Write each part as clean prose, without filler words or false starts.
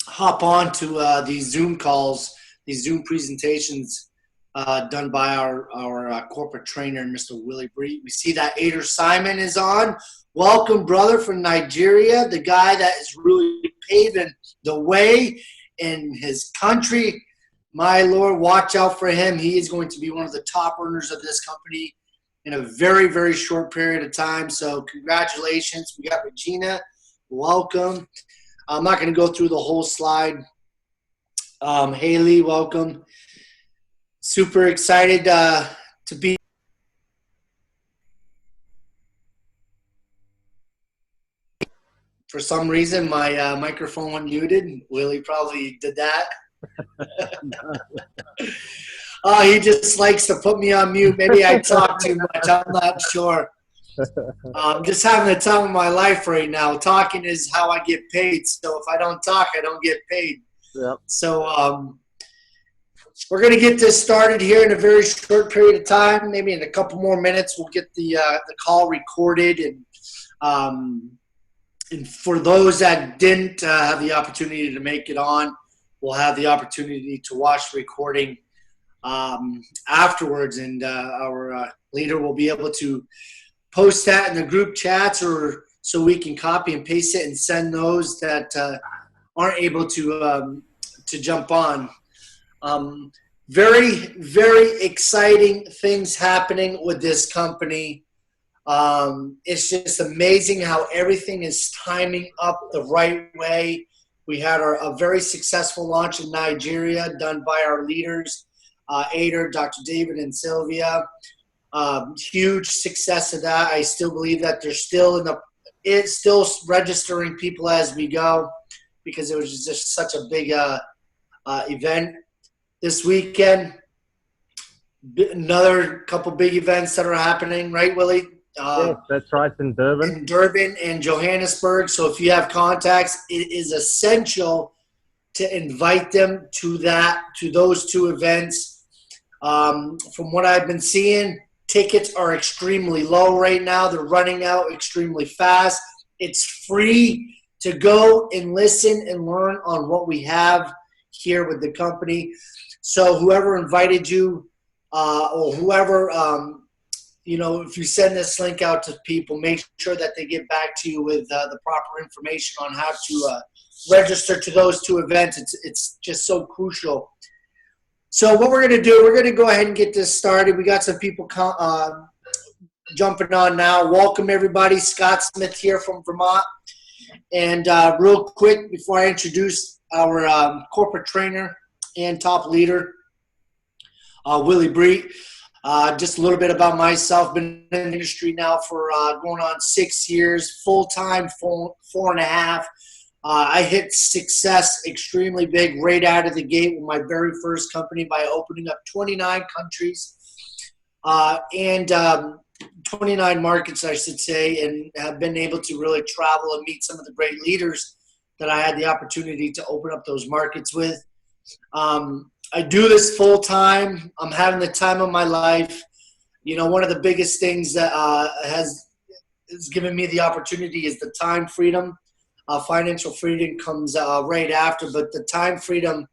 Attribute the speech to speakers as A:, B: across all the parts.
A: hop on to these Zoom calls, these Zoom presentations done by our corporate trainer, Mr. Willie Breedt. We see that Ader Simon is on. Welcome, brother, from Nigeria, the guy that is really paving the way in his country. My Lord, watch out for him. He is going to be one of the top earners of this company in a very, very short period of time. So congratulations. We got Regina. Welcome. I'm not going to go through the whole slide. Haley, welcome. Super excited to be. For some reason, my microphone went muted. Willie probably did that. He just likes to put me on mute. Maybe I talk too much. I'm not sure. I'm just having the time of my life right now. Talking is how I get paid. So if I don't talk, I don't get paid.
B: Yep.
A: So we're going to get this started here in a very short period of time. Maybe in a couple more minutes, we'll get the call recorded. And for those that didn't have the opportunity to make it on, we'll have the opportunity to watch the recording afterwards. And our leader will be able to post that in the group chats, or so we can copy and paste it and send those that aren't able to jump on. Very, very exciting things happening with this company. It's just amazing how everything is timing up the right way. We had a very successful launch in Nigeria done by our leaders, Ader, Dr. David, and Sylvia. Huge success of that. I still believe that they're still it's still registering people as we go, because it was just such a big event this weekend. Another couple big events that are happening, right, Willie?
B: Yes, that's right, in Durban.
A: In Durban and Johannesburg. So if you have contacts, it is essential to invite them to those two events. From what I've been seeing, tickets are extremely low right now. They're running out extremely fast. It's free to go and listen and learn on what we have here with the company. So whoever invited you or whoever, if you send this link out to people, make sure that they get back to you with the proper information on how to register to those two events. It's just so crucial. So what we're going to do, we're going to go ahead and get this started. We got some people jumping on now. Welcome, everybody. Scott Smith here from Vermont. And real quick, before I introduce our corporate trainer and top leader, Willie Breedt, just a little bit about myself. Been in the industry now for going on 6 years, full-time, 4.5. I hit success extremely big right out of the gate with my very first company by opening up 29 countries and 29 markets, I should say, and have been able to really travel and meet some of the great leaders that I had the opportunity to open up those markets with. I do this full time. I'm having the time of my life. One of the biggest things that has given me the opportunity is the time freedom. Financial freedom comes right after, but the time freedom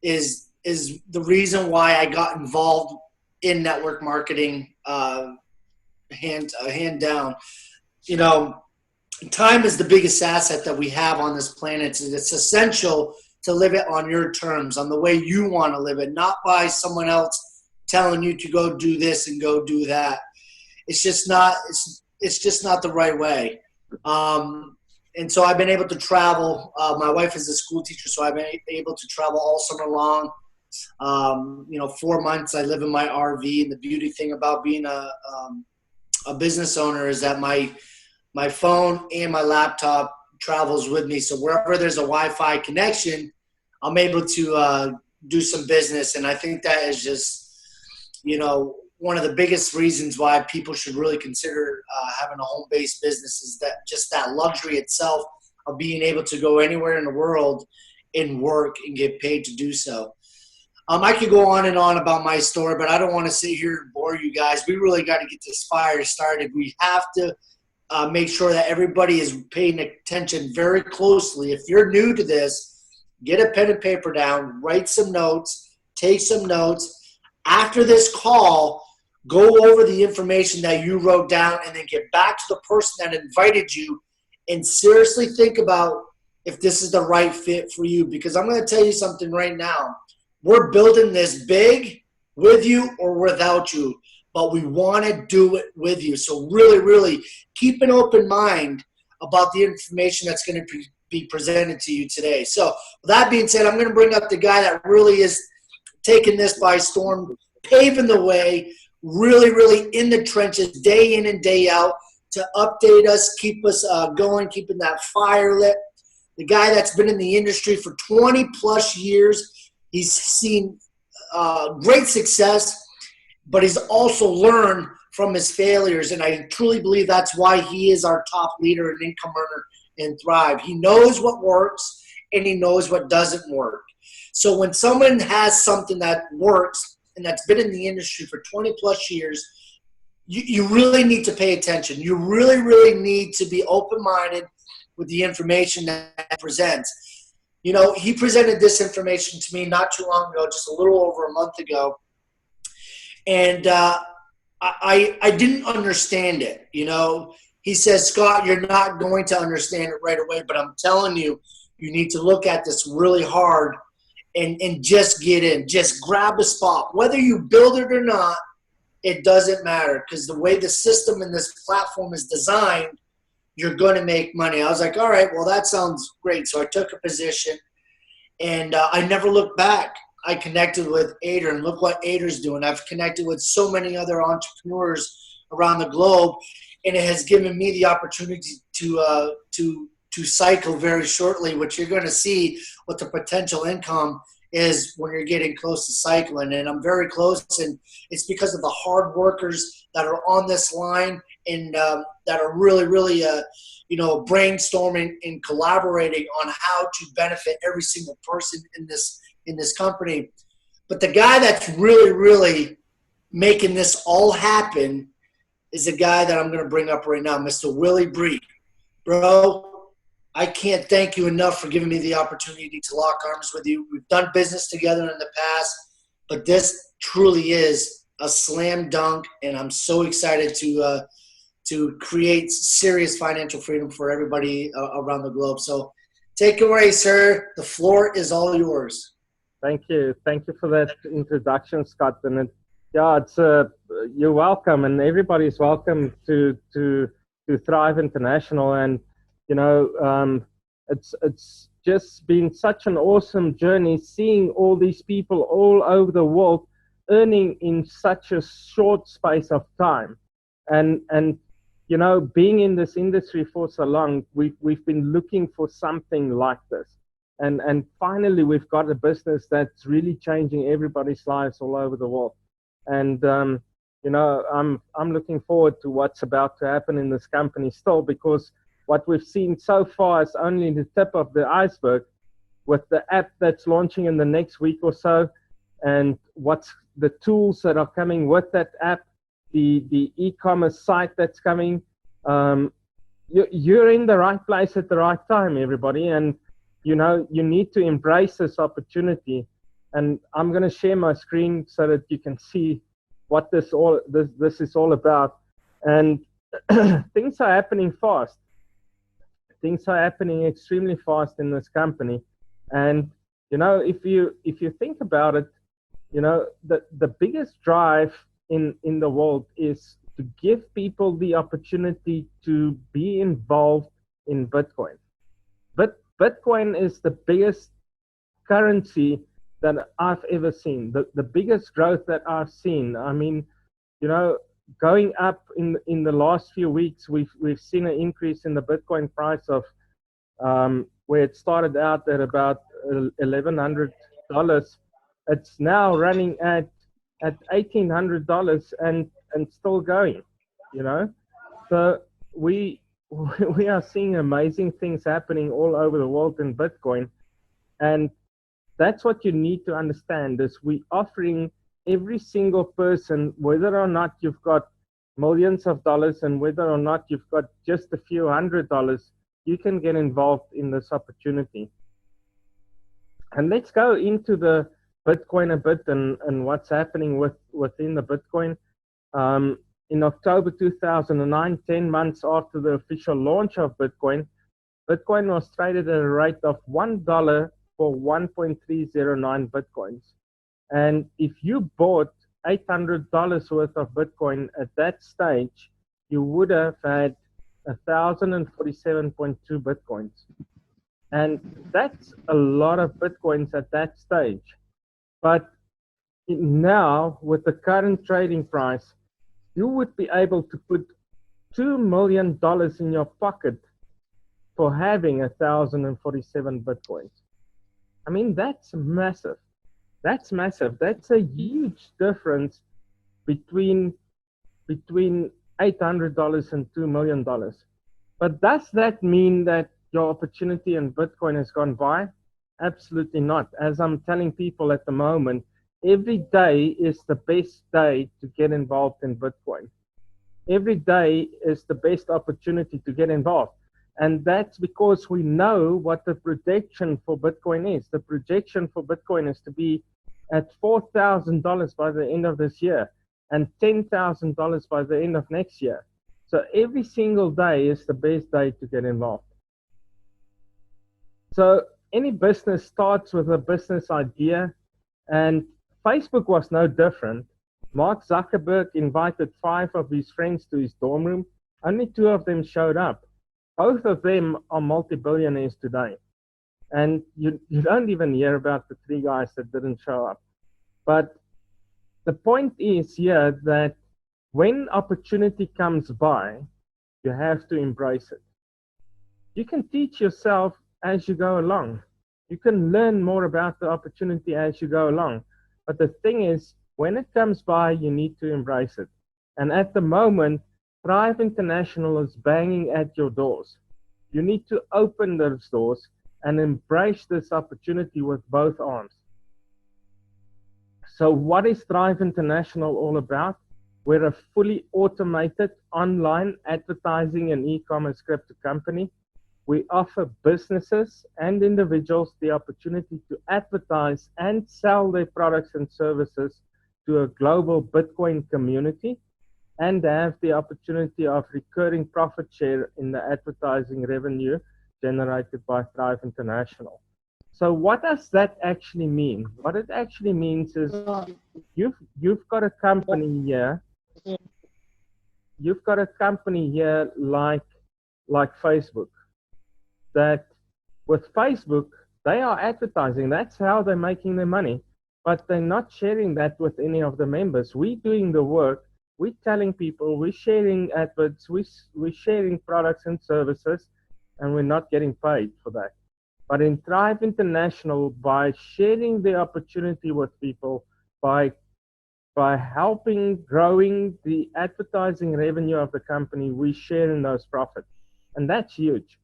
A: is the reason why I got involved in network marketing, hand down. Time is the biggest asset that we have on this planet. It's essential to live it on your terms, on the way you want to live it, not by someone else telling you to go do this and go do that. It's just not the right way. And so I've been able to travel. My wife is a school teacher, so I've been able to travel all summer long. 4 months I live in my RV, and the beauty thing about being a business owner is that my phone and my laptop travels with me. So wherever there's a Wi-Fi connection, I'm able to do some business. And I think that is just, one of the biggest reasons why people should really consider having a home-based business is that just that luxury itself of being able to go anywhere in the world and work and get paid to do so. I could go on and on about my story, but I don't want to sit here and bore you guys. We really got to get this fire started. We have to make sure that everybody is paying attention very closely. If you're new to this, get a pen and paper down, write some notes, take some notes. After this call, go over the information that you wrote down and then get back to the person that invited you and seriously think about if this is the right fit for you. Because I'm going to tell you something right now. We're building this big with you or without you, but we want to do it with you. So really, really keep an open mind about the information that's going to be presented to you today. So with that being said, I'm going to bring up the guy that really is taking this by storm, paving the way, really, really in the trenches, day in and day out, to update us, keep us going, keeping that fire lit. The guy that's been in the industry for 20 plus years. He's seen great success, but he's also learned from his failures, and I truly believe that's why he is our top leader and income earner in Thrive. He knows what works, and he knows what doesn't work. So when someone has something that works and that's been in the industry for 20 plus years, you really need to pay attention. You really, really need to be open-minded with the information that he presents. You know, he presented this information to me not too long ago, just a little over a month ago. And I didn't understand it. You know, he says, Scott, you're not going to understand it right away, but I'm telling you, you need to look at this really hard and just get in. Just grab a spot. Whether you build it or not, it doesn't matter, because the way the system and this platform is designed, you're going to make money. I was like, all right, well, that sounds great. So I took a position, and I never looked back. I connected with Ader, and look what Ader's doing. I've connected with so many other entrepreneurs around the globe, and it has given me the opportunity to cycle very shortly, which you're going to see what the potential income is when you're getting close to cycling. And I'm very close, and it's because of the hard workers that are on this line and that are really, really, brainstorming and collaborating on how to benefit every single person in this company. But the guy that's really, really making this all happen is the guy that I'm going to bring up right now, Mr. Willie Breedt. Bro, I can't thank you enough for giving me the opportunity to lock arms with you. We've done business together in the past, but this truly is a slam dunk, and I'm so excited to create serious financial freedom for everybody around the globe. So take it away, sir. The floor is all yours.
B: Thank you. Thank you for that introduction, Scott. And you're welcome, and everybody's welcome to Thrive International. And it's just been such an awesome journey seeing all these people all over the world earning in such a short space of time. And being in this industry for so long, we've been looking for something like this. And finally, we've got a business that's really changing everybody's lives all over the world. And, I'm looking forward to what's about to happen in this company still, because what we've seen so far is only the tip of the iceberg with the app that's launching in the next week or so, and what's the tools that are coming with that app, the e-commerce site that's coming. You're in the right place at the right time, everybody, and you need to embrace this opportunity. And I'm going to share my screen so that you can see what this is all about. And things are happening fast. Things are happening extremely fast in this company. And if you think about it, the biggest drive in the world is to give people the opportunity to be involved in Bitcoin. But Bitcoin is the biggest currency that I've ever seen, the biggest growth that I've seen. I mean, going up in the last few weeks, we've seen an increase in the Bitcoin price of where it started out at about $1,100. It's now running at $1,800 and still going. So we are seeing amazing things happening all over the world in Bitcoin, and that's what you need to understand. Is we offering every single person, whether or not you've got millions of dollars and whether or not you've got just a few $100, you can get involved in this opportunity. And let's go into the Bitcoin a bit and what's happening within the Bitcoin. In October 2009, 10 months after the official launch of Bitcoin, Bitcoin was traded at a rate of $1 for 1.309 Bitcoins. And if you bought $800 worth of Bitcoin at that stage, you would have had 1,047.2 Bitcoins. And that's a lot of Bitcoins at that stage. But now, with the current trading price, you would be able to put $2 million in your pocket for having 1,047 Bitcoins. I mean, that's massive. That's massive. That's a huge difference between $800 and $2 million. But does that mean that your opportunity in Bitcoin has gone by? Absolutely not. As I'm telling people at the moment, every day is the best day to get involved in Bitcoin. Every day is the best opportunity to get involved. And that's because we know what the projection for Bitcoin is. The projection for Bitcoin is to be at $4,000 by the end of this year and $10,000 by the end of next year. So every single day is the best day to get involved. So any business starts with a business idea, and Facebook was no different. Mark Zuckerberg invited 5 of his friends to his dorm room. Only 2 of them showed up. Both of them are multi-billionaires today. And you don't even hear about the 3 guys that didn't show up. But the point is here that when opportunity comes by, you have to embrace it. You can teach yourself as you go along. You can learn more about the opportunity as you go along. But the thing is, when it comes by, you need to embrace it. And at the moment, Thrive International is banging at your doors. You need to open those doors and embrace this opportunity with both arms. So what is Thrive International all about? We're a fully automated online advertising and e-commerce crypto company. We offer businesses and individuals the opportunity to advertise and sell their products and services to a global Bitcoin community and have the opportunity of recurring profit share in the advertising revenue generated by Thrive International. So what does that actually mean? What it actually means is you've got a company here. You've got a company here like Facebook, that with Facebook, they are advertising. That's how they're making their money. But they're not sharing that with any of the members. We're doing the work. We're telling people, we're sharing adverts, we're sharing products and services, and we're not getting paid for that. But in Thrive International, by sharing the opportunity with people, by helping growing the advertising revenue of the company, we share in those profits. And that's huge.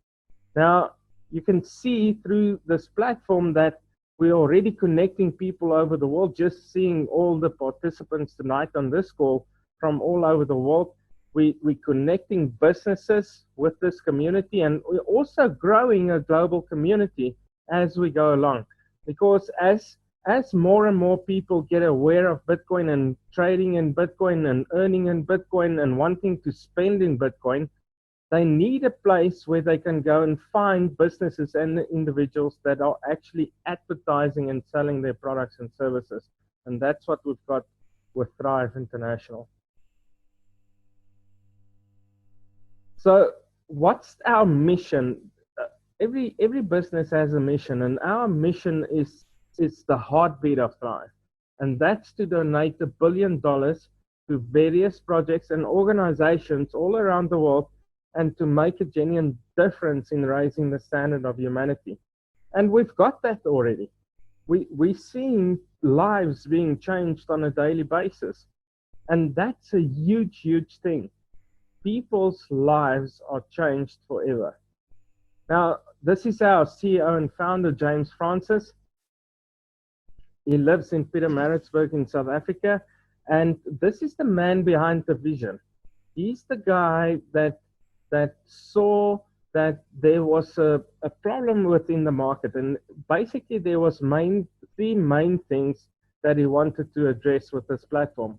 B: Now, you can see through this platform that we're already connecting people over the world. Just seeing all the participants tonight on this call from all over the world, we're connecting businesses with this community, and we're also growing a global community as we go along. Because as more and more people get aware of Bitcoin and trading in Bitcoin and earning in Bitcoin and wanting to spend in Bitcoin, they need a place where they can go and find businesses and individuals that are actually advertising and selling their products and services. And that's what we've got with Thrive International. So what's our mission? Every business has a mission, and our mission is the heartbeat of Thrive. And that's to donate $1 billion to various projects and organizations all around the world, and to make a genuine difference in raising the standard of humanity. And we've got that already. We're seeing lives being changed on a daily basis. And that's a huge, huge thing. People's lives are changed forever. Now, this is our CEO and founder, James Francis. He lives in Pietermaritzburg in South Africa. And this is the man behind the vision. He's the guy that saw that there was a problem within the market, and basically there was three main things that he wanted to address with this platform.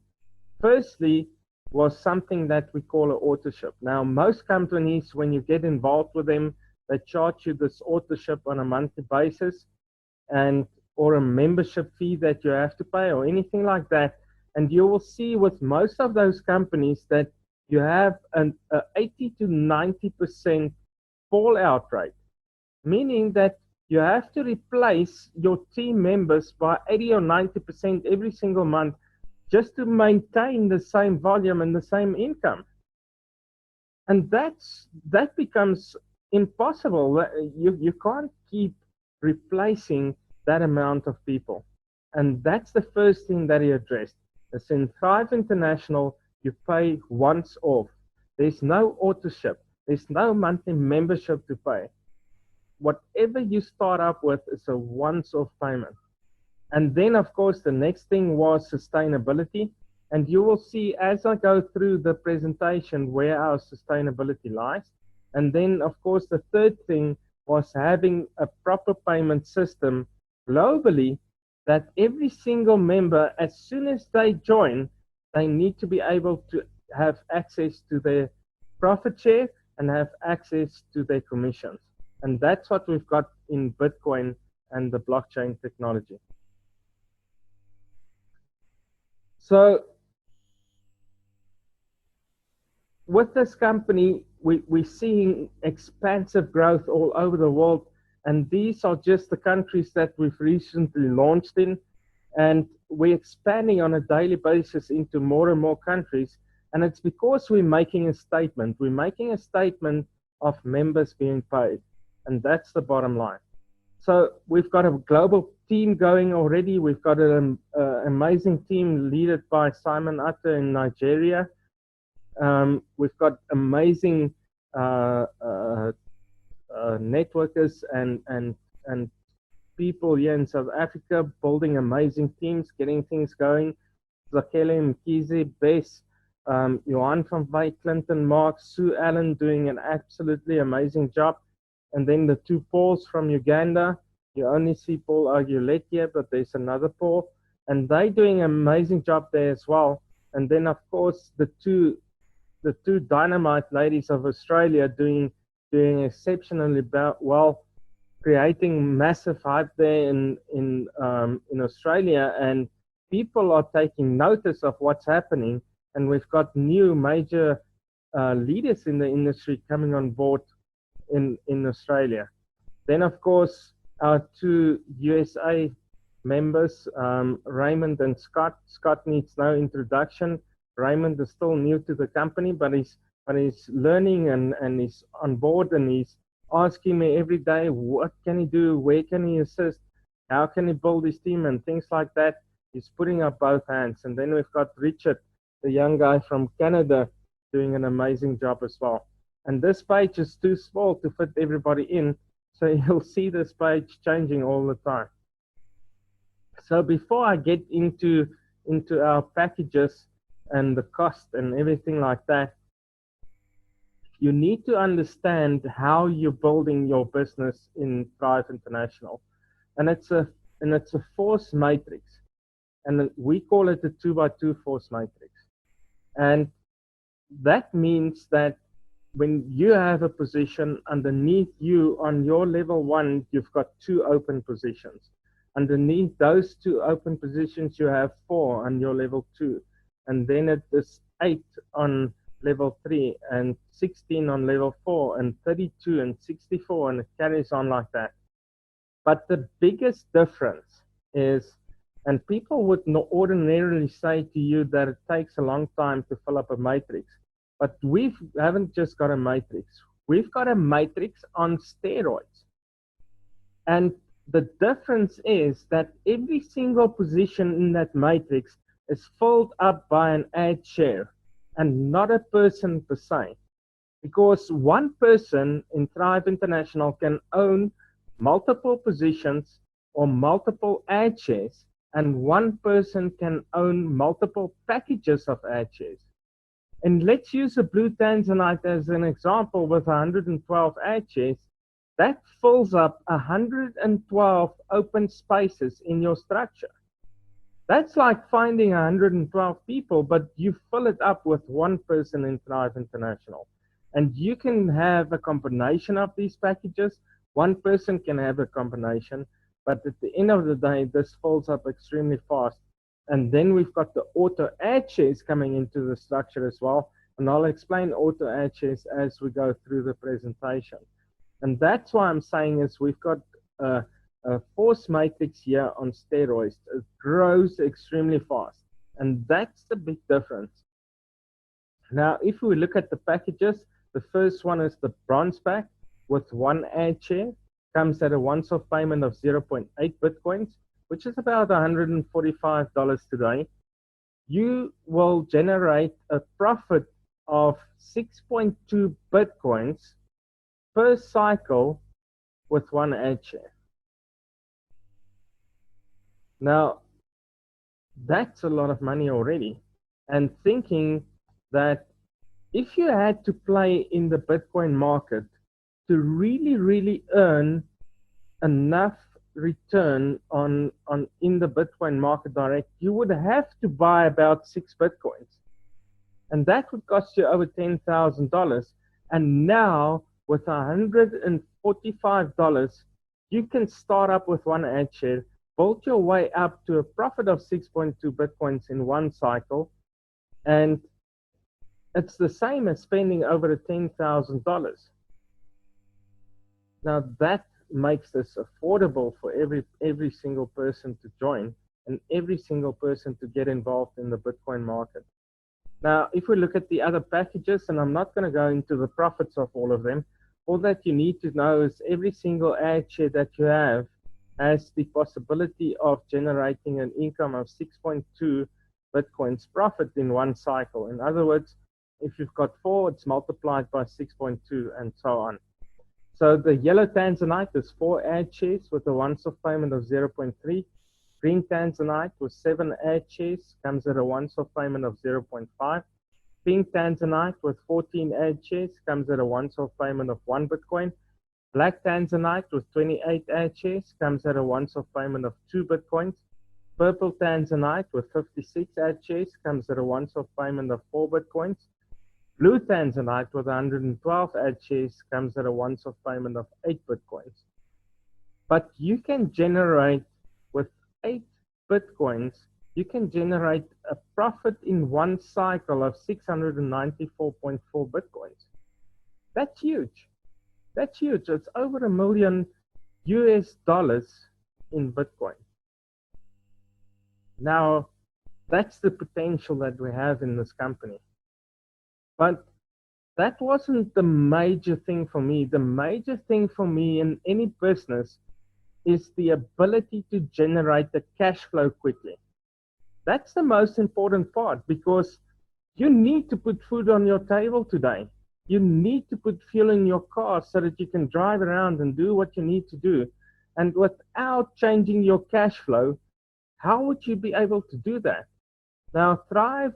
B: Firstly, was something that we call an auto-ship. Now, most companies, when you get involved with them, they charge you this auto-ship on a monthly basis, and or a membership fee that you have to pay or anything like that. And you will see with most of those companies that you have an 80 to 90% fallout rate, meaning that you have to replace your team members by 80 or 90% every single month just to maintain the same volume and the same income. And that becomes impossible. You can't keep replacing that amount of people. And that's the first thing that he addressed. As in Thrive International, you pay once off. There's no auto ship. There's no monthly membership to pay. Whatever you start up with is a once-off payment. And then, of course, the next thing was sustainability. And you will see as I go through the presentation where our sustainability lies. And then, of course, the third thing was having a proper payment system globally that every single member, as soon as they join, they need to be able to have access to their profit share and have access to their commissions. And that's what we've got in Bitcoin and the blockchain technology. So with this company, we're seeing expansive growth all over the world. And these are just the countries that we've recently launched in. And we're expanding on a daily basis into more and more countries. And it's because we're making a statement. We're making a statement of members being paid. And that's the bottom line. So we've got a global team going already. We've got an amazing team led by Simon Atta in Nigeria. We've got amazing networkers and people here in South Africa building amazing teams, getting things going. Zakele Mkizi, Bess, Johan van Wyk, Clinton, Mark, Sue Allen doing an absolutely amazing job. And then the two Pauls from Uganda. You only see Paul Argulet here, but there's another Paul. And they're doing an amazing job there as well. And then, of course, the two dynamite ladies of Australia doing exceptionally well, creating massive hype there in Australia, and people are taking notice of what's happening. And we've got new major leaders in the industry coming on board in Australia. Then, of course, our two USA members, Raymond and Scott. Scott needs no introduction. Raymond is still new to the company, but he's learning and he's on board, and he's asking me every day, what can he do? Where can he assist? How can he build his team and things like that? He's putting up both hands. And then we've got Richard, the young guy from Canada, doing an amazing job as well. And this page is too small to fit everybody in, so you'll see this page changing all the time. So before I get into our packages and the cost and everything like that, you need to understand how you're building your business in Thrive International. And it's a force matrix. And we call it a 2x2 force matrix. And that means that when you have a position underneath you on your level 1, you've got 2 open positions. Underneath those 2 open positions, you have 4 on your level 2. And then it is 8 on level 3 and 16 on level 4 and 32 and 64, and it carries on like that. But the biggest difference is, and people would not ordinarily say to you that it takes a long time to fill up a matrix, but we haven't just got a matrix. We've got a matrix on steroids. And the difference is that every single position in that matrix is filled up by an ad share and not a person per se. Because one person in Thrive International can own multiple positions or multiple ad shares, and one person can own multiple packages of ad shares. And let's use a blue tanzanite as an example with 112 ad shares. That fills up 112 open spaces in your structure. That's like finding 112 people, but you fill it up with one person in Thrive International. And you can have a combination of these packages. One person can have a combination, but at the end of the day, this fills up extremely fast. And then we've got the auto ad shares coming into the structure as well. And I'll explain auto ad shares as we go through the presentation. And that's why I'm saying is we've got a force matrix here on steroids. It grows extremely fast. And that's the big difference. Now, if we look at the packages, the first one is the bronze pack with one ad share. Comes at a once-off payment of 0.8 Bitcoins, which is about $145 today. You will generate a profit of 6.2 Bitcoins per cycle with one ad share. Now, that's a lot of money already. And thinking that if you had to play in the Bitcoin market to really earn enough return on in the Bitcoin market direct, you would have to buy about 6 Bitcoins. And that would cost you over $10,000. And now with $145, you can start up with one ad share, build your way up to a profit of 6.2 Bitcoins in one cycle. And it's the same as spending over $10,000. Now that makes this affordable for every single person to join and every single person to get involved in the Bitcoin market. Now, if we look at the other packages, and I'm not going to go into the profits of all of them, all that you need to know is every single ad share that you have has the possibility of generating an income of 6.2 Bitcoins profit in one cycle. In other words, if you've got 4, it's multiplied by 6.2 and so on. So the yellow tanzanite is 4 ad shares with a once-off payment of 0.3. Green tanzanite with 7 ad shares comes at a once-off payment of 0.5. Pink tanzanite with 14 ad shares comes at a once-off payment of 1 Bitcoin. Black tanzanite with 28 ad shares comes at a once-off payment of 2 Bitcoins. Purple tanzanite with 56 ad shares comes at a once-off payment of 4 Bitcoins. Blue tanzanite with 112 ad shares comes at a once-off payment of 8 Bitcoins. But you can generate, with 8 Bitcoins, you can generate a profit in one cycle of 694.4 Bitcoins. That's huge. That's huge. It's over $1 million in Bitcoin. Now, that's the potential that we have in this company. But that wasn't the major thing for me. The major thing for me in any business is the ability to generate the cash flow quickly. That's the most important part, because you need to put food on your table today. You need to put fuel in your car so that you can drive around and do what you need to do. And without changing your cash flow, how would you be able to do that? Now, Thrive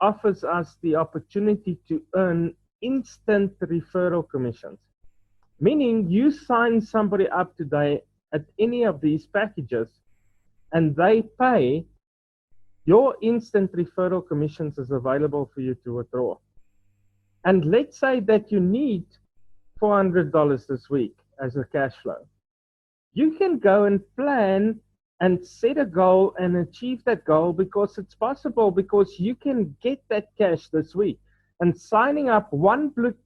B: offers us the opportunity to earn instant referral commissions, meaning you sign somebody up today at any of these packages and they pay, your instant referral commissions is available for you to withdraw. And let's say that you need $400 this week as a cash flow. You can go and plan and set a goal and achieve that goal, because it's possible, because you can get that cash this week. And signing up one pink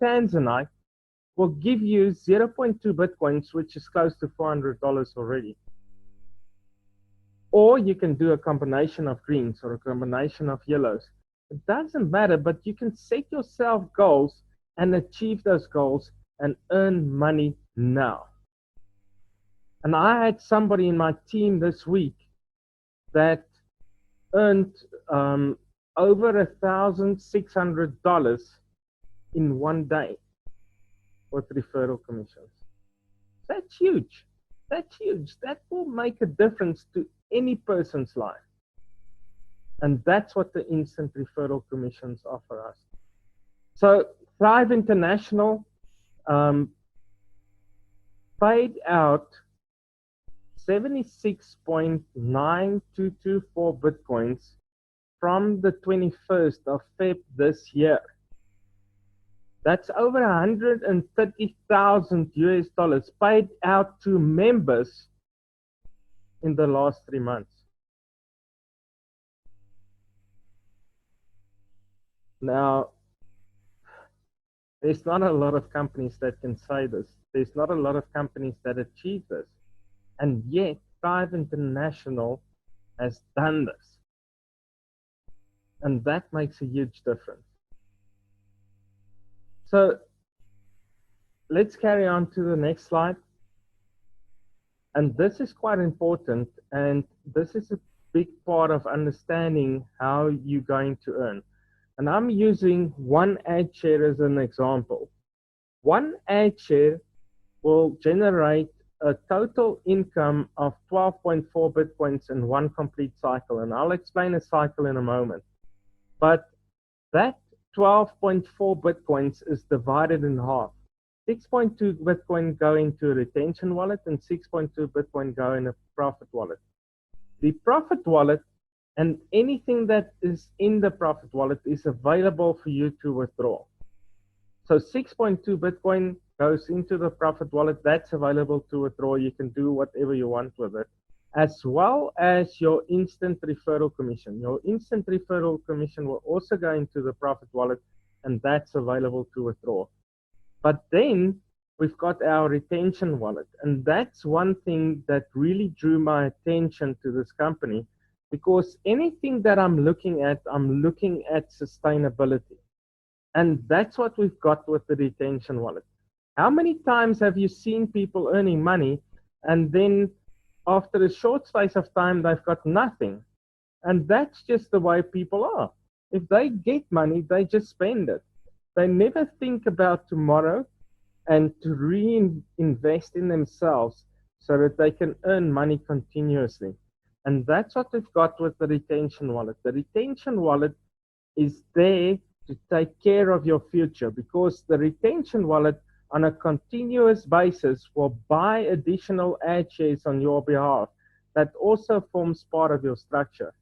B: tanzanite will give you 0.2 Bitcoins, which is close to $400 already. Or you can do a combination of greens or a combination of yellows. It doesn't matter, but you can set yourself goals and achieve those goals and earn money now. And I had somebody in my team this week that earned over $1,600 in one day with referral commissions. That's huge. That's huge. That will make a difference to any person's life. And that's what the instant referral commissions offer us. So Thrive International paid out 76.9224 Bitcoins from the 21st of Feb this year. That's over 130,000 US dollars paid out to members in the last 3 months. Now, there's not a lot of companies that can say this. There's not a lot of companies that achieve this. And yet, Thrive International has done this. And that makes a huge difference. So, let's carry on to the next slide. And this is quite important, and this is a big part of understanding how you're going to earn. And I'm using one ad share as an example. One ad share will generate a total income of 12.4 Bitcoins in one complete cycle. And I'll explain a cycle in a moment. But that 12.4 Bitcoins is divided in half. 6.2 Bitcoin go into a retention wallet and 6.2 Bitcoin go in a profit wallet. The profit wallet and anything that is in the profit wallet is available for you to withdraw. So 6.2 Bitcoin goes into the profit wallet. That's available to withdraw. You can do whatever you want with it, as well as your instant referral commission. Your instant referral commission will also go into the profit wallet, and that's available to withdraw. But then we've got our retention wallet. And that's one thing that really drew my attention to this company, because anything that I'm looking at sustainability. And that's what we've got with the retention wallet. How many times have you seen people earning money and then after a short space of time, they've got nothing? And that's just the way people are. If they get money, they just spend it. They never think about tomorrow and to reinvest in themselves so that they can earn money continuously. And that's what we've got with the retention wallet. The retention wallet is there to take care of your future, because the retention wallet on a continuous basis will buy additional ad shares on your behalf. That also forms part of your structure.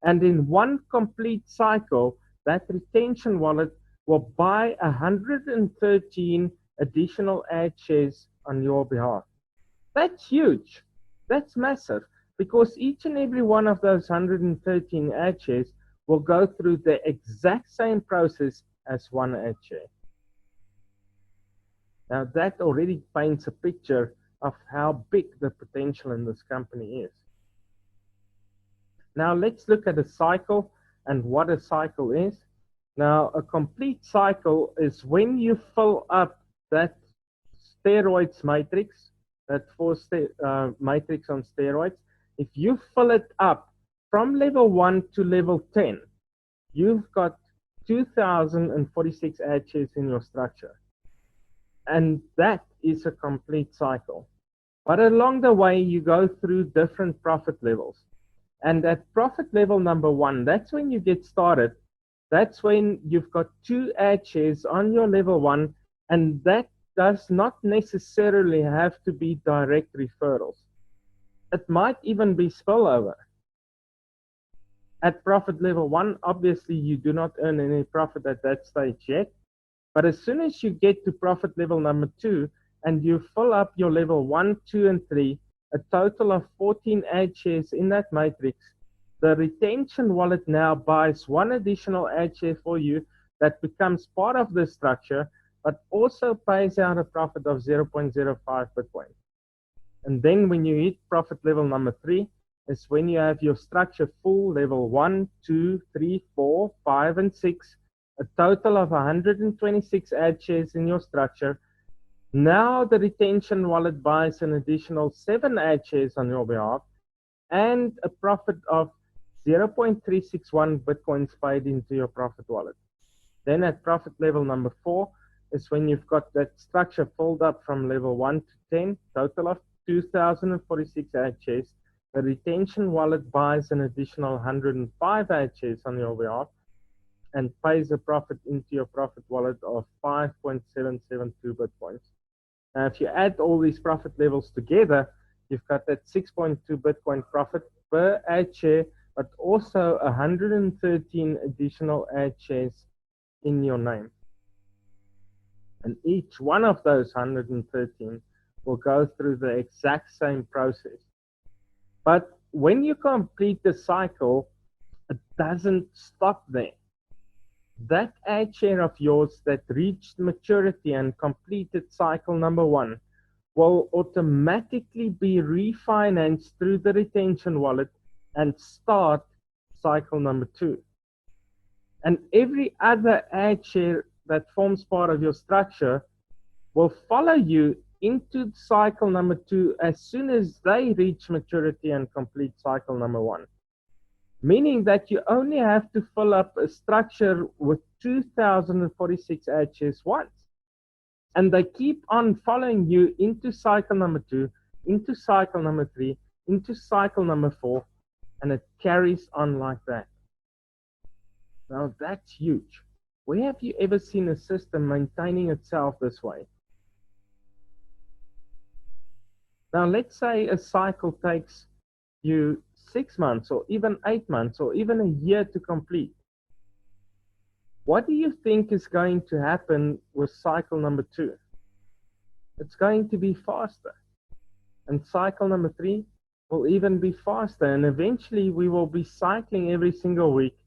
B: And in one complete cycle, that retention wallet will buy 113 additional ad shares on your behalf. That's huge. That's massive, because each and every one of those 113 ad shares will go through the exact same process as one ad share. Now that already paints a picture of how big the potential in this company is. Now let's look at a cycle and what a cycle is. Now a complete cycle is when you fill up that steroids matrix, that matrix on steroids. If you fill it up from level 1 to level 10, you've got 2,046 ad shares in your structure. And that is a complete cycle. But along the way, you go through different profit levels. And at profit level number 1, that's when you get started. That's when you've got 2 ad shares on your level 1, and that does not necessarily have to be direct referrals. It might even be spillover. At profit level 1, obviously you do not earn any profit at that stage yet. But as soon as you get to profit level number 2 and you fill up your level 1, 2, and 3, a total of 14 ad shares in that matrix, the retention wallet now buys 1 additional ad share for you that becomes part of the structure, but also pays out a profit of 0.05 Bitcoin. And then when you hit profit level number 3, is when you have your structure full, level 1, 2, 3, 4, 5, and 6, a total of 126 ad shares in your structure. Now the retention wallet buys an additional 7 ad shares on your behalf and a profit of 0.361 Bitcoins paid into your profit wallet. Then at profit level number 4 is when you've got that structure filled up from level 1 to 10, total of 2,046 ad shares. the retention wallet buys an additional 105 ad shares on your behalf and pays a profit into your profit wallet of 5.772 Bitcoins. Now, if you add all these profit levels together, you've got that 6.2 Bitcoin profit per ad share, but also 113 additional ad shares in your name. And each one of those 113 will go through the exact same process. But when you complete the cycle, it doesn't stop there. That ad share of yours that reached maturity and completed cycle number 1 will automatically be refinanced through the retention wallet and start cycle number 2. And every other ad share that forms part of your structure will follow you into cycle number 2 as soon as they reach maturity and complete cycle number 1. Meaning that you only have to fill up a structure with 2,046 ad shares once. And they keep on following you into cycle number 2, into cycle number 3, into cycle number 4, and it carries on like that. Now that's huge. Where have you ever seen a system maintaining itself this way? Now let's say a cycle takes you 6 months or even 8 months or even a year to complete. What do you think is going to happen with cycle number 2? It's going to be faster. And cycle number 3 will even be faster. And eventually we will be cycling every single week,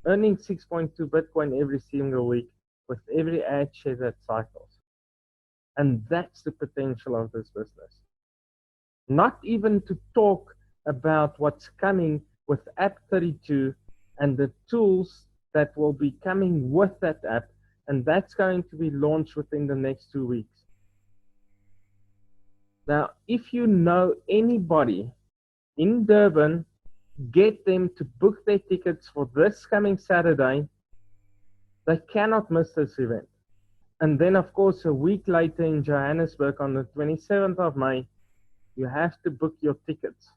B: earning 6.2 Bitcoin every single week with every ad share that cycles. And that's the potential of this business. Not even to talk about what's coming with App 32 and the tools that will be coming with that app, and that's going to be launched within the next 2 weeks. Now, if you know anybody in Durban, get them to book their tickets for this coming Saturday. They cannot miss this event. And then, of course, a week later in Johannesburg on the 27th of May, you have to book your tickets.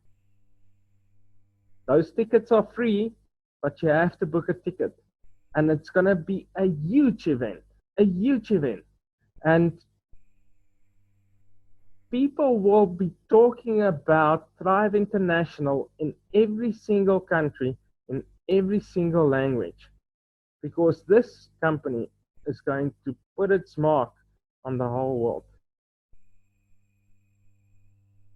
B: Those tickets are free, but you have to book a ticket. And it's going to be a huge event, And people will be talking about Thrive International in every single country, in every single language, because this company is going to put its mark on the whole world.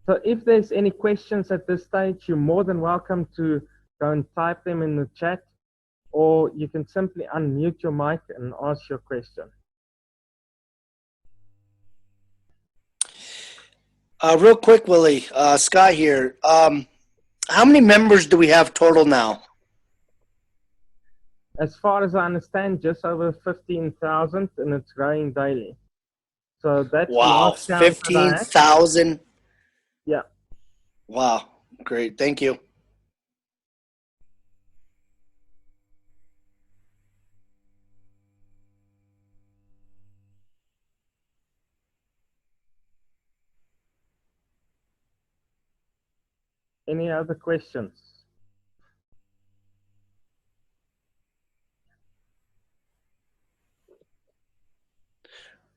B: So if there's any questions at this stage, you're more than welcome to go and type them in the chat, or you can simply unmute your mic and ask your question.
A: Real quick, Willie, Scott here. How many members do we have total now?
B: As far as I understand, just over 15,000, and it's growing daily. So that's
A: wow, 15,000.
B: Yeah.
A: Wow, great. Thank you.
B: Any other questions?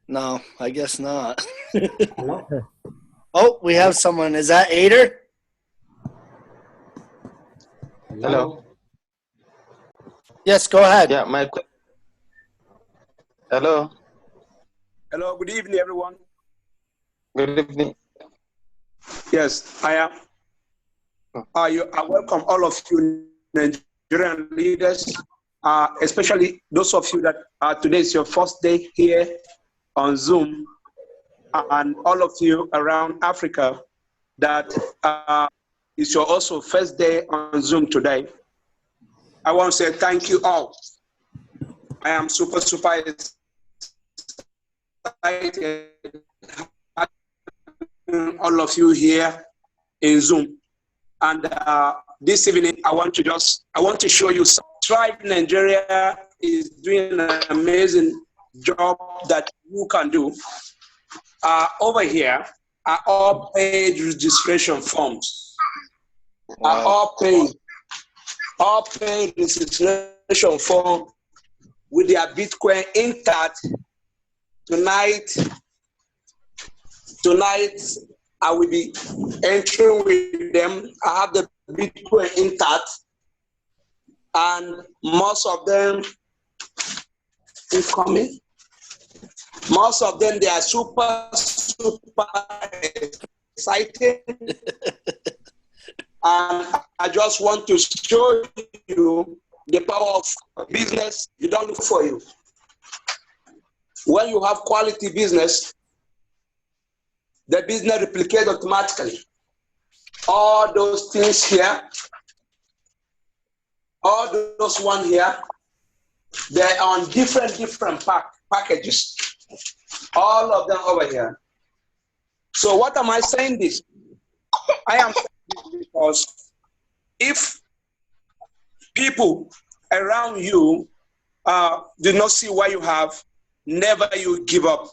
A: No, I guess not.
C: Hello?
A: Oh, we have someone. Is that Ader?
C: Hello?
A: Yes, go ahead.
C: Yeah, hello?
D: Hello, good evening, everyone.
C: Good evening.
D: Yes, I am. I welcome all of you Nigerian leaders, especially those of you that today is your first day here on Zoom, and all of you around Africa that is your also first day on Zoom today. I want to say thank you all. I am super excited all of you here in Zoom. And this evening, I want to show you some. Thrive Nigeria is doing an amazing job that you can do. Over here are all paid registration forms. are all paying registration form with their Bitcoin intact. Tonight, I will be entering with them. I have the Bitcoin intact, and most of them is coming. Most of them, they are super excited. And I just want to show you the power of business. You don't look for you. When you have quality business, the business replicates automatically. All those things here, all those one here, they're on different packages. All of them over here. So what am I saying this? I am saying this because if people around you do not see what you have, never you give up.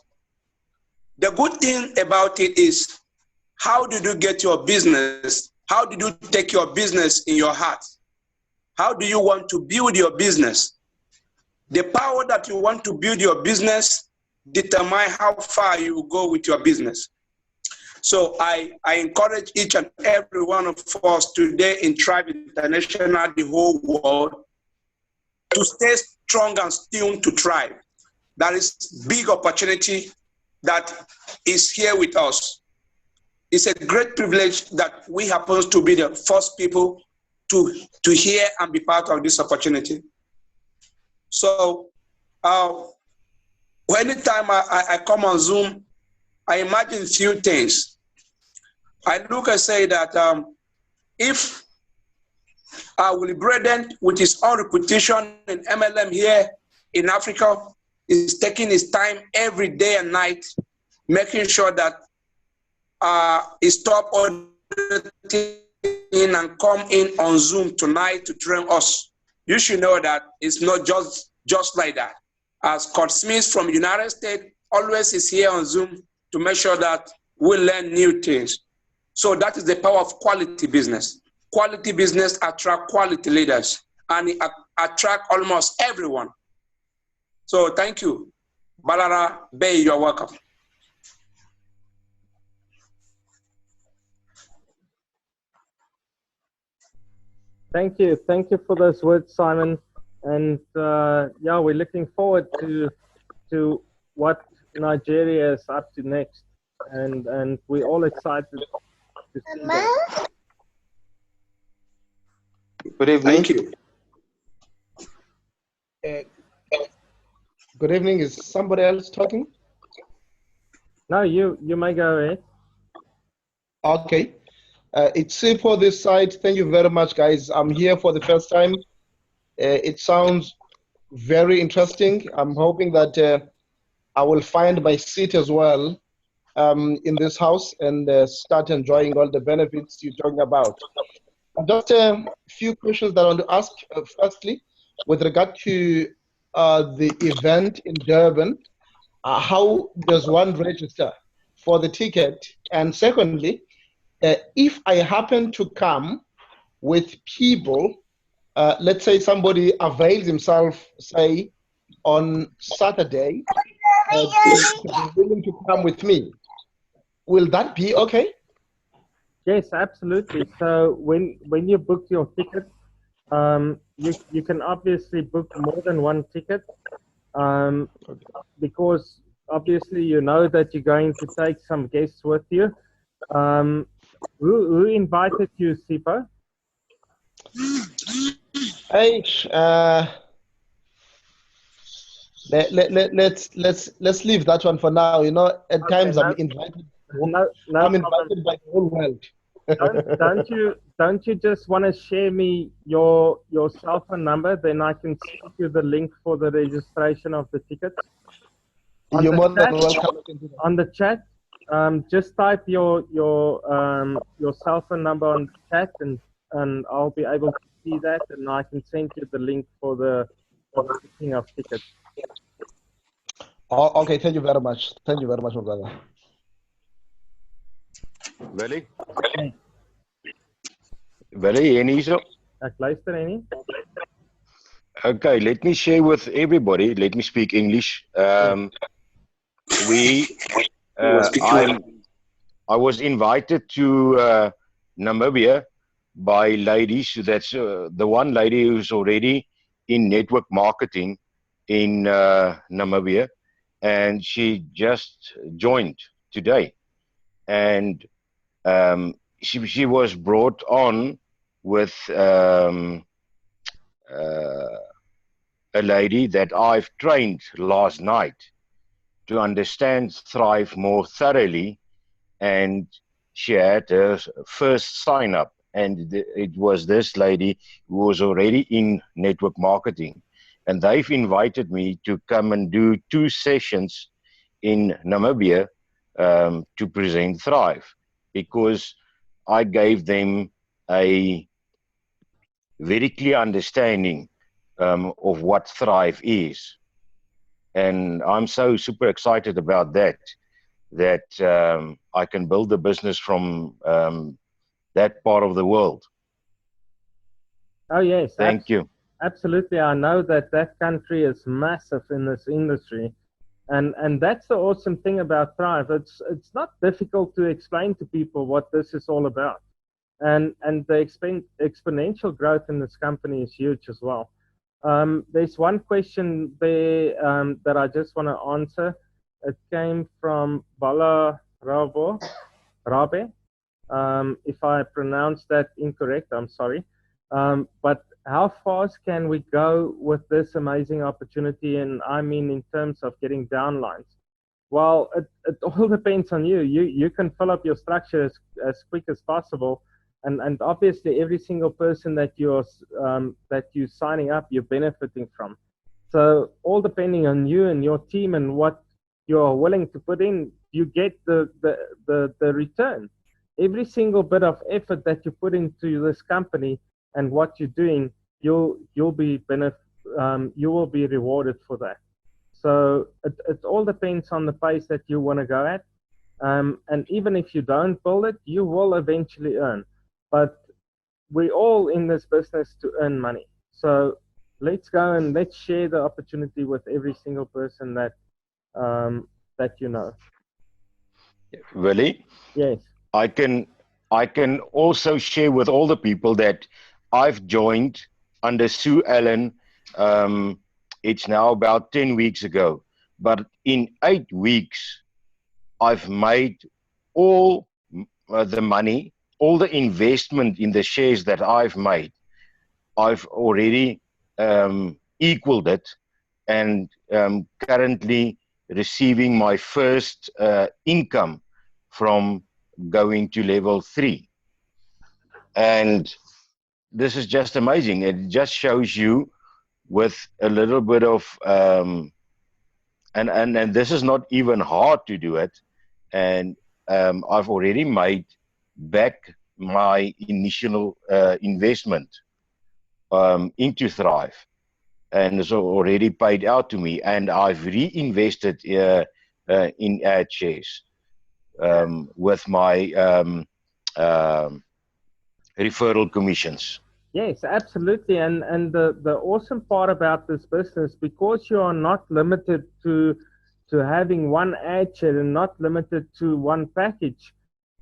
D: The good thing about it is, how did you get your business? How did you take your business in your heart? How do you want to build your business? The power that you want to build your business determine how far you go with your business. So I encourage each and every one of us today in Tribe International, the whole world, to stay strong and tuned to Tribe. There is big opportunity that is here with us. It's a great privilege that we happen to be the first people to hear and be part of this opportunity. So anytime I come on Zoom, I imagine a few things. I look and say that if Willie Breedt, with his own reputation in MLM here in Africa, is taking his time every day and night, making sure that he stop all the thing and come in on Zoom tonight to train us. You should know that it's not just like that. As Scott Smith from United States always is here on Zoom to make sure that we learn new things. So that is the power of quality business. Quality business attract quality leaders, and it attract almost everyone. So thank you. Balara Bay, you're welcome.
B: Thank you for those words, Simon. And yeah, we're looking forward to what Nigeria is up to next, and we're all excited to see that.
C: Good evening.
D: Thank you.
E: Good evening. Is somebody else talking?
B: No, you may go ahead.
E: Okay. It's Sipo this side. Thank you very much, guys. I'm here for the first time. It sounds very interesting. I'm hoping that I will find my seat as well in this house and start enjoying all the benefits you're talking about. Just a few questions that I want to ask. Firstly, with regard to the event in Durban, how does one register for the ticket? And secondly, if I happen to come with people, let's say somebody avails himself, say, on Saturday, to be willing to come with me, will that be okay?
B: Yes, absolutely. So when you book your ticket, you can obviously book more than one ticket, because obviously you know that you're going to take some guests with you. Who invited you, Sipo?
E: Hey, let's leave that one for now. You know, at times I'm invited. I'm invited by the whole world.
B: Don't you just want to share me your cell phone number? Then I can send you the link for the registration of the tickets.
E: You're more than welcome.
B: On the chat, just type your cell phone number on the chat, and I'll be able to see that, and I can send you the link for the booking of tickets.
E: Oh, okay, thank you very much. Thank you very much, my brother.
F: Willie? Willie, en hierso?
B: Ek luister nie.
F: Okay, let me share with everybody. Let me speak English. I was invited to Namibia by ladies. That's the one lady who's already in network marketing in Namibia, and she just joined today. And she was brought on with a lady that I've trained last night to understand Thrive more thoroughly, and she had her first sign up, and it was this lady who was already in network marketing, and they've invited me to come and do 2 sessions in Namibia to present Thrive, because I gave them a very clear understanding of what Thrive is. And I'm so super excited about that I can build a business from that part of the world.
B: Oh yes.
F: Thank you.
B: Absolutely. I know that country is massive in this industry. And that's the awesome thing about Thrive. It's not difficult to explain to people what this is all about. And the exponential growth in this company is huge as well. There's one question there that I just want to answer. It came from Bala Rabe. If I pronounced that incorrect, I'm sorry. But how fast can we go with this amazing opportunity? And I mean, in terms of getting downlines. Well, it all depends on you. You can fill up your structure as quick as possible. And obviously, every single person that you're signing up, you're benefiting from. So all depending on you and your team and what you're willing to put in, you get the return. Every single bit of effort that you put into this company and what you're doing, you will be rewarded for that. So it all depends on the pace that you want to go at. And even if you don't build it, you will eventually earn. But we're all in this business to earn money. So let's go and let's share the opportunity with every single person that you know.
F: Willie?
B: Yes.
F: I can also share with all the people that I've joined under Sue Allen. It's now about 10 weeks ago. But in 8 weeks, I've made all the money, all the investment in the shares that I've made. I've already equaled it, and currently receiving my first income from going to level 3. And this is just amazing. It just shows you with a little bit of and this is not even hard to do it, and I've already made back my initial investment into Thrive, and it's already paid out to me, and I've reinvested in ad shares with my referral commissions.
B: Yes, absolutely. And the awesome part about this business, because you are not limited to having one ad share and not limited to one package,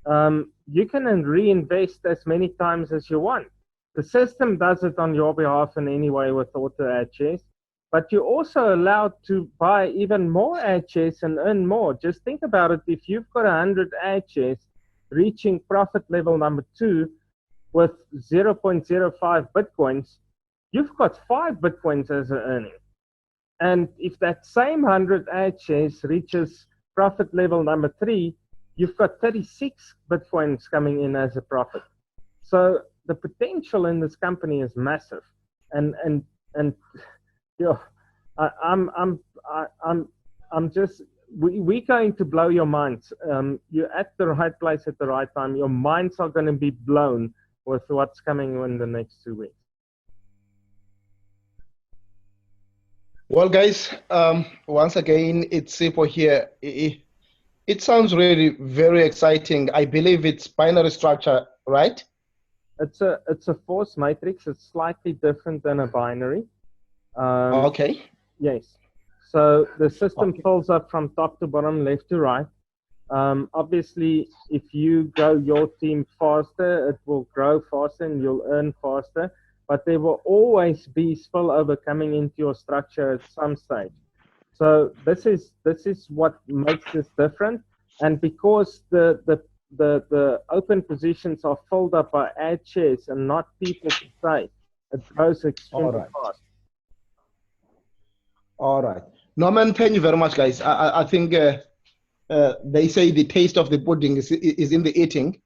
B: you can reinvest as many times as you want. The system does it on your behalf in any way with auto ad shares, but you're also allowed to buy even more ad shares and earn more. Just think about it. If you've got 100 ad shares reaching profit level number 2 with 0.05 Bitcoins, you've got 5 Bitcoins as an earning. And if that same 100 ad shares reaches profit level number 3, you've got 36 Bitcoins coming in as a profit. So the potential in this company is massive. And you know, we're going to blow your minds. You're at the right place at the right time. Your minds are going to be blown with what's coming in the next 2 weeks.
E: Well, guys, once again, it's Sipo here. It sounds really very exciting. I believe it's binary structure, right?
B: it's a force matrix. It's slightly different than a binary.
E: Okay.
B: Yes. So the system
E: Okay.
B: fills up from top to bottom, left to right. Obviously, if you grow your team faster, it will grow faster and you'll earn faster. But there will always be spillover coming into your structure at some stage. So this is what makes this different. And because the open positions are filled up by ad shares and not people to say, it grows
E: All
B: extremely
E: right.
B: fast.
E: All right. Norman, thank you very much, guys. I think they say the taste of the pudding is in the eating.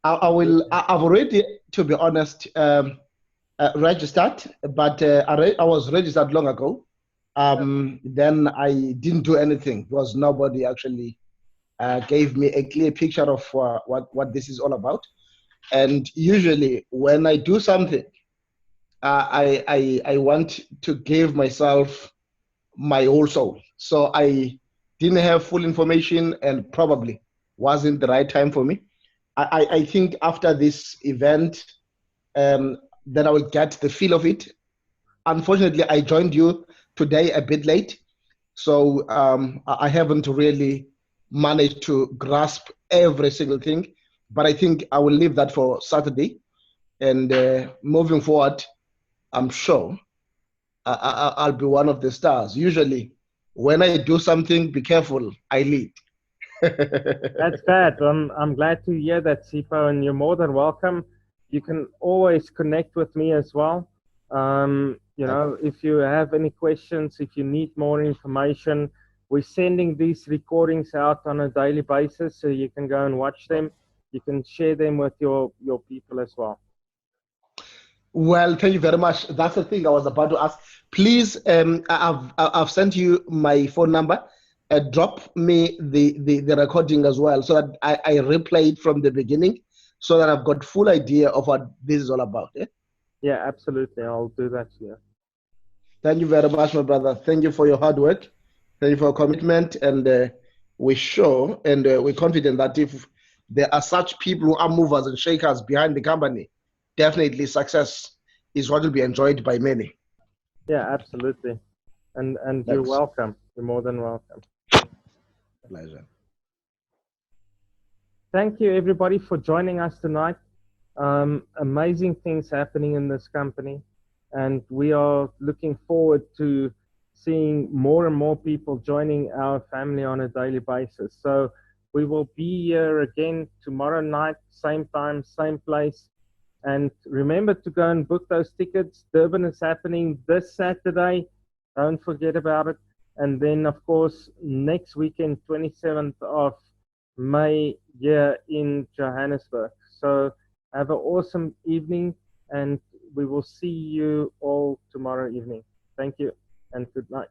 E: I've already, to be honest, registered, but I was registered long ago. Then I didn't do anything because nobody actually gave me a clear picture of what this is all about. And usually, when I do something, I want to give myself my whole soul. So I didn't have full information and probably wasn't the right time for me. I think after this event, then I will get the feel of it. Unfortunately, I joined you today a bit late, so I haven't really managed to grasp every single thing. But I think I will leave that for Saturday. And moving forward, I'm sure I'll be one of the stars. Usually, when I do something, be careful, I lead.
B: That's bad. I'm glad to hear that, Sipo, and you're more than welcome. You can always connect with me as well. You know, if you have any questions, if you need more information, we're sending these recordings out on a daily basis, so you can go and watch them. You can share them with your people as well.
E: Well, thank you very much. That's the thing I was about to ask. Please, I've sent you my phone number. Drop me the recording as well so that I replay it from the beginning so that I've got full idea of what this is all about. Eh?
B: Yeah, absolutely. I'll do that here.
E: Thank you very much, my brother. Thank you for your hard work. Thank you for your commitment. And we're sure and we're confident that if there are such people who are movers and shakers behind the company, definitely success is what will be enjoyed by many.
B: Yeah, absolutely. And you're
E: Thanks.
B: welcome. You're more than welcome.
E: Pleasure.
B: Thank you, everybody, for joining us tonight. Amazing things happening in this company, and we are looking forward to seeing more and more people joining our family on a daily basis. So we will be here again tomorrow night, same time, same place. And remember to go and book those tickets. Durban is happening this Saturday. Don't forget about it. And then, of course, next weekend, 27th of May, here in Johannesburg. So have an awesome evening, and we will see you all tomorrow evening. Thank you, and good night.